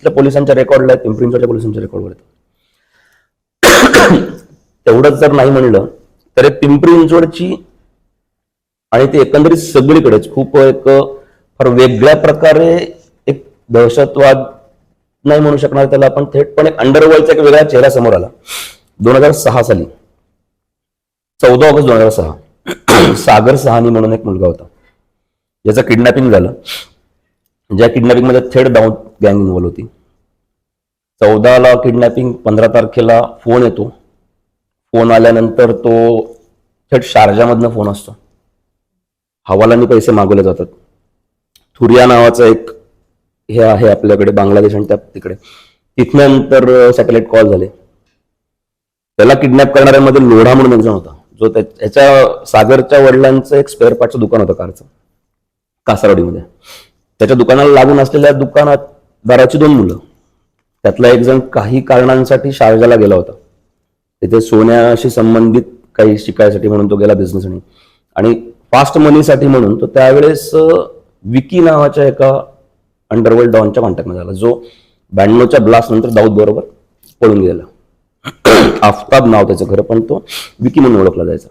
पोलिसांच्या रेकॉर्डला आहेत, पिंपरी चिंचवडच्या पोलिसांच्या रेकॉर्डवर आहेत. तेवढंच जर नाही म्हणलं तर पिंपरी चिंचवडची आणि ते एकंदरीत सगळीकडेच खूप एक फार वेगळ्या प्रकारे एक दहशतवाद नाही म्हणू शकणार त्याला आपण थेट, पण एक अंडरवर्ल्डचा एक वेगळा चेहरा समोर आला. 2006 साली 14 ऑगस्ट 2006 सागर सहानी म्हणून एक मुलगा होता ज्याचं किडनॅपिंग झालं. ज्या किडनॅपिंग मध्ये थेट दाऊद गँग इन्व्हॉल्व होती. 14ला किडनॅपिंग, 15 तारखेला फोन येतो. फोन आल्यानंतर तो थेट शारजामधनं फोन असतो. हवालांनी पैसे मागवले जातात. थुरिया नावाचं एक हे आहे आपल्याकडे बांगलादेश आणि त्या तिकडे, तिथनंतर सॅटेलाइट कॉल झाले. त्याला किडनॅप करणाऱ्यांमध्ये लोढा म्हणून एक जण होता जो त्याच्या सागरच्या वडिलांचं एक स्पेअर पार्टचं दुकान होतं कारचं कासारवाडीमध्ये. त्याच्या दुकानाला लागून असलेल्या दुकानदाराची 2 मुलं, त्यातला एक जण काही कारणांसाठी शारजाला गेला होता. तिथे सोन्याशी संबंधित काही शिकायसाठी म्हणून तो गेला बिझनेस आणि फास्ट मनीसाठी म्हणून तो त्यावेळेस विकी नावाच्या एका अंडरवर्ल्ड डॉनच्या कॉन्टॅक्टमध्ये आला जो 92च्या ब्लास्ट नंतर दाऊद बरोबर पळून गेला. आफताब नाव त्याचं खरं, पण तो विकी म्हणून ओळखला जायचा.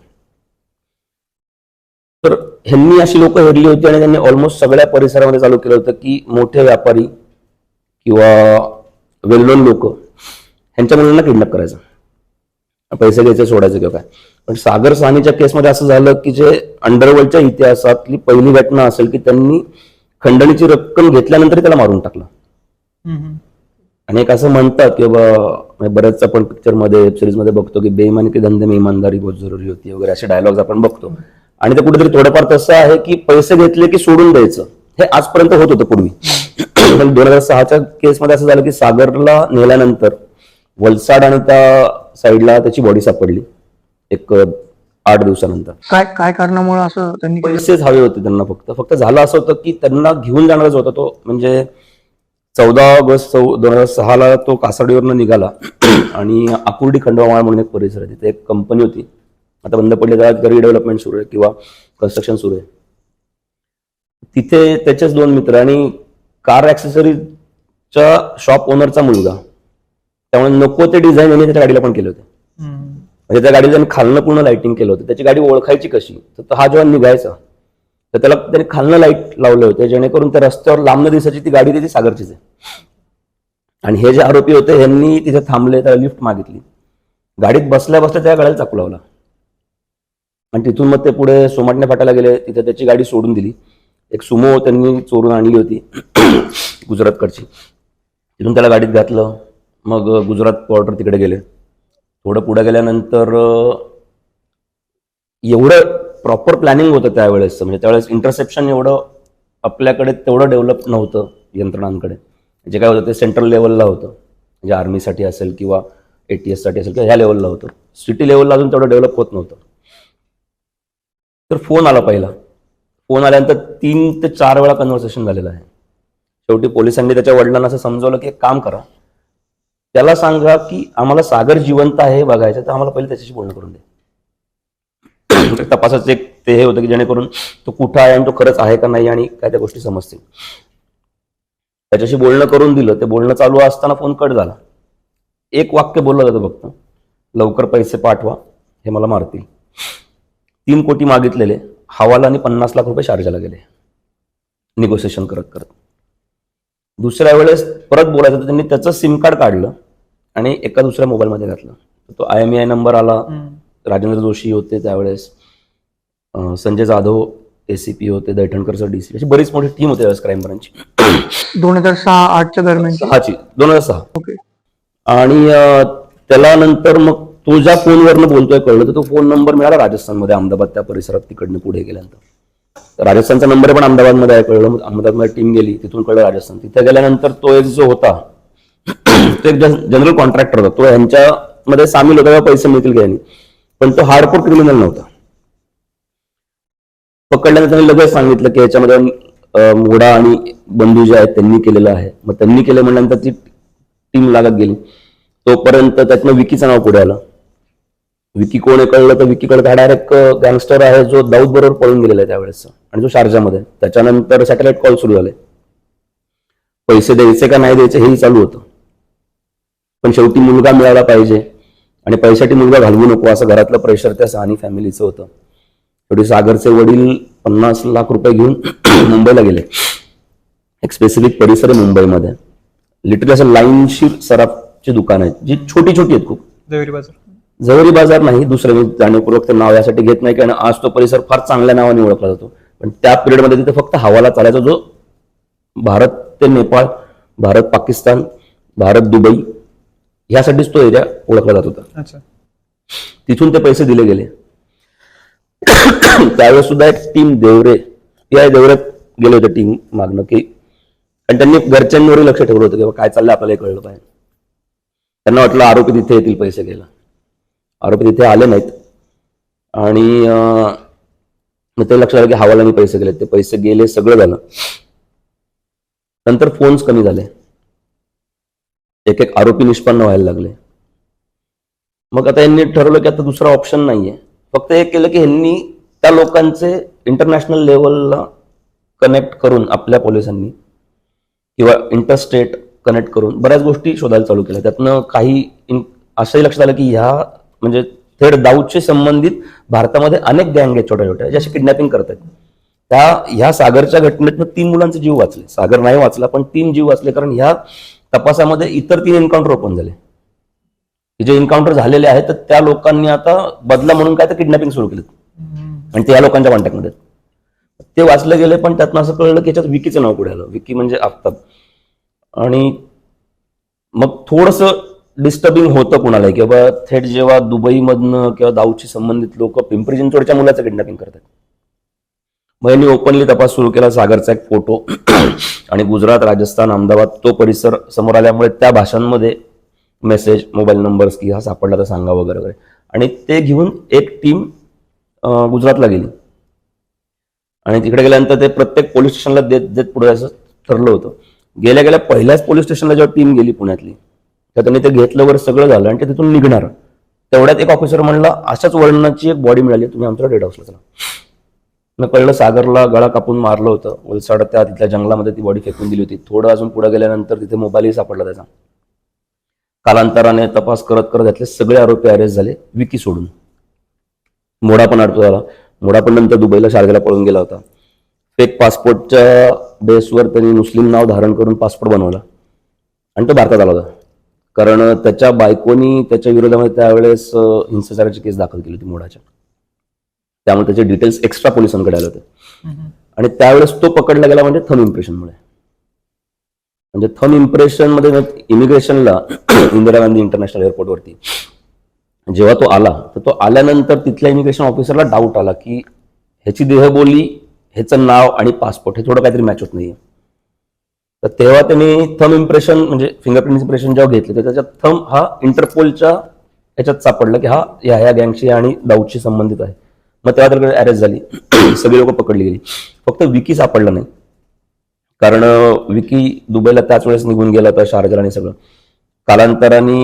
तर ह्यांनी अशी लोक हेरली होती आणि त्यांनी ऑलमोस्ट सगळ्या परिसरामध्ये चालू केलं होतं की मोठे व्यापारी किंवा वेल नोन लोक ह्यांच्या मुलांना किडनॅप करायचं, पैसे घ्यायचे, सोडायचे किंवा काय. पण सागर साहनीच्या केसमध्ये असं झालं की जे अंडरवर्ल्डच्या इतिहासातली पहिली घटना असेल की त्यांनी खंडणीची रक्कम घेतल्यानंतर त्याला मारून टाकलं. आणि एक असं म्हणतात की बाबा बऱ्याच आपण पिक्चरमध्ये वेब सिरीजमध्ये बघतो की बेईमानी के धंदे में ईमानदारी बहुत जरुरी होती वगैरे असे डायलॉग्स आपण बघतो. आणि ते कुठेतरी थोडंफार तसं आहे की पैसे घेतले की सोडून द्यायचं, हे आजपर्यंत होत होतं पूर्वी. पण 2006च्या केसमध्ये असं झालं की सागरला नेल्यानंतर वलसाड आणि त्या साईडला त्याची बॉडी सापडली एक 8 दिवसानंतर. काय कारणामुळे असं त्यांनी पैसेच हवे होते त्यांना. फक्त झालं असं होतं की त्यांना घेऊन जाणारच होता तो. म्हणजे 14 ऑगस्ट 2006ला तो कासारडीवरनं निघाला आणि आकुर्डी खंडोबा म्हणून एक परिसर आहे, तिथे एक कंपनी होती, आता बंद पडली, त्यात रिडेव्हलपमेंट सुरू आहे किंवा कन्स्ट्रक्शन सुरू आहे. तिथे त्याचेच 2 मित्र आणि कार ऍक्सेसरीजच्या शॉप ओनरचा मुलगा, त्यामुळे नको ते डिझाईन यांनी त्याच्या गाडीला पण केले होते. म्हणजे त्या गाडीला त्यांनी खालनं पूर्ण लाइटिंग केलं होतं. त्याची गाडी ओळखायची कशी, तर हा जेव्हा निघायचा तर त्याला त्यांनी खालनं लाईट लावले होते जेणेकरून त्या रस्त्यावर लांबनं दिसायची ती गाडी त्याची सागरचीच आहे. आणि हे जे आरोपी होते यांनी तिथे थांबले, त्याला लिफ्ट मागितली, गाडीत बसल्या बसल्या त्या गाडीला चाकू लावला आणि तिथून मग ते पुढे सोमाटणे फाट्याला गेले, तिथे त्याची गाडी सोडून दिली. एक सुमो त्यांनी चोरून आणली होती गुजरातकडची, तिथून त्याला गाडीत घातलं. मग गुजरात बॉर्डर तिकडे गेले. थोडं पुढे गेल्यानंतर एवढं प्रॉपर प्लॅनिंग होतं त्यावेळेस, म्हणजे त्यावेळेस इंटरसेप्शन एवढं आपल्याकडे तेवढं डेव्हलप नव्हतं यंत्रणांकडे. जे काय होतं ते सेंट्रल लेवलला होतं, म्हणजे आर्मीसाठी असेल किंवा ATS साठी असेल किंवा ह्या लेवलला होतं. सिटी लेवलला अजून तेवढं डेव्हलप होत नव्हतं. तर फोन आला पहिला. फोन आल्यानंतर 3 ते 4 वेळा कन्व्हर्सेशन झालेलं आहे. शेवटी पोलिसांनी त्याच्या वडिलांना असं समजवलं की एक काम करा, त्याला सांगा की आम्हाला सागर जिवंत आहे बघायचं, तर आम्हाला पहिले त्याच्याशी बोलणं करून दे. तपासाचं एक ते हे होतं की जेणेकरून तो कुठं आहे आणि तो खरंच आहे का नाही आणि काय त्या गोष्टी समजतील. त्याच्याशी बोलणं करून दिलं. ते बोलणं चालू असताना फोन कट झाला. एक वाक्य बोललं जातं फक्त, लवकर पैसे पाठवा, हे मला मारतील. 3 कोटी मागितलेले, हवाला आणि 50 लाख रुपये शारजाला गेले निगोसिएशन करत करत. दुसऱ्या वेळेस परत बोलायचं तर त्यांनी त्याचं सिम कार्ड काढलं आणि एका दुसऱ्या मोबाईलमध्ये घातलं. तो IMEI नंबर आला. राजेंद्र जोशी होते त्यावेळेस, संजय जाधव ACP होते, दैठणकर सर DCP, अशी बरीच मोठी टीम होती त्यावेळेस क्राईम ब्रांचची. 2006-08च्या दरम्यान 2006. ओके. आणि त्याला नंतर मग तो ज्या फोनवरनं बोलतोय कळलं तर तो फोन नंबर मिळाला राजस्थानमध्ये, अहमदाबाद त्या परिसरात. तिकडनं पुढे गेल्यानंतर राजस्थानचा नंबर पण अहमदाबादमध्ये आहे कळलं. मग अहमदाबादमध्ये टीम गेली, तिथून कळलं राजस्थान. तिथे गेल्यानंतर तो एक जो होता तो एक जनरल कॉन्ट्रॅक्टर होता, तो यांच्यामध्ये सामील होता, पैसे मिळतील का यांनी, पण तो हार्डकोर क्रिमिनल नव्हता. पकडल्यानंतर त्यांनी लगेच सांगितलं की याच्यामध्ये मोडा आणि बंधू जे आहेत त्यांनी केलेलं आहे. मग त्यांनी केलं म्हणल्यानंतर ती टीम लागत गेली. तोपर्यंत त्यातनं विकीचं नाव पुढे आलं. विकी कोण आहे कळलं तर विकीकडे डायरेक्ट गँगस्टर आहे जो दाऊद बरोबर पळून गेलेला आहे त्यावेळेस आणि जो शारजामध्ये. त्याच्यानंतर सॅटेलाइट कॉल सुरू झाले. पैसे द्यायचे का नाही द्यायचे हेही चालू होतं. पण शेवटी मुलगा मिळाला पाहिजे आणि पैशासाठी मुलगा घालवू नको असं घरातलं प्रेशर त्या सहानी फॅमिलीचं होतं. शेवटी सागरचे वडील 50 लाख रुपये घेऊन मुंबईला गेले. एक स्पेसिफिक परिसर आहे मुंबईमध्ये, लिटरली असं लाईनशीर सराफची दुकान आहेत जी छोटी छोटी आहेत खूप. जवळी बाजार नाही, दुसरं मी जाणीवपूर्वक ते नाव यासाठी घेत नाही कारण आज तो परिसर फार चांगल्या नावाने ओळखला जातो. पण त्या पिरियडमध्ये तिथे फक्त हवाला चालायचा, जो भारत ते नेपाळ, भारत पाकिस्तान, भारत दुबई ह्यासाठीच तो एरिया ओळखला जात होता. तिथून ते पैसे दिले गेले. त्यावेळेस सुद्धा एक टीम देवरे, देवऱ्यात गेले होते टीम मागणं, की आणि त्यांनी घरच्यांवरही लक्ष ठेवलं होतं की काय चाललंय आपल्याला हे कळलं पाहिजे. त्यांना वाटलं आरोपी तिथे येतील पैसे घ्यायला. आरोपी तिथे आले नाहीत आणि मग ते लक्षात आलं की हवालाने पैसे गेले. ते पैसे गेले, सगळं झालं. नंतर फोन्स कमी झाले, एक एक आरोपी निष्पन्न व्हायला लागले. मग आता यांनी ठरवलं की आता दुसरा ऑप्शन नाहीये. फक्त एक केलं की यांनी त्या लोकांचे इंटरनॅशनल लेवलला कनेक्ट करून आपल्या पोलिसांनी किंवा इंटरस्टेट कनेक्ट करून बऱ्याच गोष्टी शोधायला चालू केल्या. त्यातनं काही असंही लक्षात आलं की ह्या म्हणजे थेट दाऊदशी संबंधित भारतामध्ये अनेक गँग आहेत छोट्या छोट्या, जे असे किडनॅपिंग करतात. ह्या सागरच्या घटनेतनं 3 मुलांचे जीव वाचले. सागर नाही वाचला, पण 3 जीव वाचले, कारण ह्या तपासामध्ये इतर 3 एन्काउंटर ओपन झाले. जे एन्काउंटर झालेले आहेत तर त्या लोकांनी आता बदला म्हणून काय तर किडनॅपिंग सुरू केली आणि ते या लोकांच्या कॉन्टॅक्टमध्ये ते वाचले गेले. पण त्यातनं असं कळलं की याच्यात विकीचं नाव पुढे आलं. विकी म्हणजे आफ्ताब. आणि मग थोडंसं डिस्टर्बिंग होतं कुणाला की बाबा थेट जेव्हा दुबईमधनं किंवा दाऊदशी संबंधित लोक पिंपरी चिंचवडच्या मुलाचं किडनॅपिंग करतात. मग यांनी ओपनली तपास सुरू केला. सागरचा एक फोटो आणि गुजरात, राजस्थान, अहमदाबाद तो परिसर समोर आल्यामुळे त्या भाषांमध्ये मेसेज, मोबाईल नंबर्स की हा सापडला तर सांगा वगैरे वगैरे. आणि ते घेऊन एक टीम गुजरातला गेली आणि तिकडे गेल्यानंतर ते प्रत्येक पोलीस स्टेशनला देत देत पुढे असं ठरलं होतं. गेल्या गेल्या पहिल्याच पोलीस स्टेशनला जेव्हा टीम गेली पुण्यातली, तर त्यांनी ते घेतलं वगैरे सगळं झालं आणि ते तिथून निघणार. तेवढ्यात एक ऑफिसर म्हणला अशाच वर्णाची एक बॉडी मिळाली, तुम्ही आमच्या डेट हाऊसला चला. मग कळलं सागरला गळा कापून मारलं होतं. वलसाड त्या तिथल्या जंगलामध्ये ती बॉडी फेकून दिली होती. थोडं अजून पुढे गेल्यानंतर तिथे मोबाईलही सापडला त्याचा. कालांतराने तपास करत करत त्यातले सगळे आरोपी अरेस्ट झाले, विकी सोडून. मोडा पण अटक झाला. मोडा पण नंतर दुबईला शारगेला पळून गेला होता. फेक पासपोर्टच्या बेसवर त्यांनी मुस्लिम नाव धारण करून पासपोर्ट बनवला आणि तो भारतात आला होता. कारण त्याच्या बायकोनी त्याच्या विरोधामध्ये त्यावेळेस हिंसाचाराची केस दाखल केली होती मोडाच्या. त्यामुळे त्याचे डिटेल्स एक्स्ट्रा पोलिसांकडे आले होते आणि त्यावेळेस तो पकडला गेला म्हणजे थंब इम्प्रेशनमुळे. म्हणजे थंब इम्प्रेशन मध्ये इमिग्रेशनला इंदिरा गांधी इंटरनॅशनल एअरपोर्टवरती जेव्हा तो आला, तर तो आल्यानंतर तिथल्या इमिग्रेशन ऑफिसरला डाऊट आला की ह्याची देहबोली, ह्याचं नाव आणि पासपोर्ट हे थोडं काहीतरी मॅच होत नाहीये. तर तेव्हा त्यांनी थंब इम्प्रेशन म्हणजे फिंगरप्रिंट इम्प्रेशन जेव्हा घेतले तर त्याच्यात थंब हा इंटरपोलच्या ह्याच्यात सापडला की हा ह्या गँगशी आणि दाऊदशी संबंधित आहे. मग तेव्हा त्याकडे अरेस्ट झाली, सगळी लोक पकडली गेली. फक्त विकी सापडला नाही, कारण विकी दुबईला त्याच वेळेस निघून गेला होता, शारजाला आणि सगळं. कालांतराने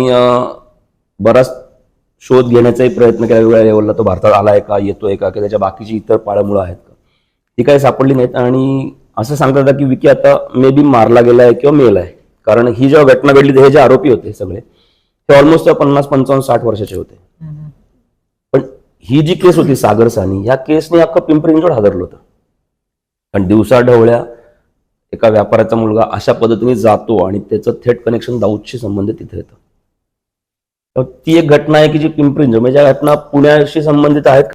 बराच शोध घेण्याचाही प्रयत्न केला वेगवेगळ्या लेवलला. तो भारतात आलाय का, येतोय का, की त्याच्या बाकीची इतर पाळमुळं आहेत का, ती काही सापडली नाहीत. आणि असं सांगतात की विकी आता मे बी मारला गेलाय किंवा मेलाय. कारण ही जेव्हा घटना घडली हे जे आरोपी होते सगळे ते ऑलमोस्ट 50, 55, 60 वर्षाचे होते. पण ही जी केस होती सागर सानी, या केसने अख्खं पिंपरी चिंचवड हादरलं होतं. आणि दिवसा ढवळ्या एका व्यापाऱ्याचा मुलगा अशा पद्धतीने जातो आणि त्याचं थेट कनेक्शन दाऊदशी संबंधित तिथे येतं. ती एक घटना आहे की जी पिंपरी चिंचवड म्हणजे ज्या घटना पुण्याशी संबंधित आहेत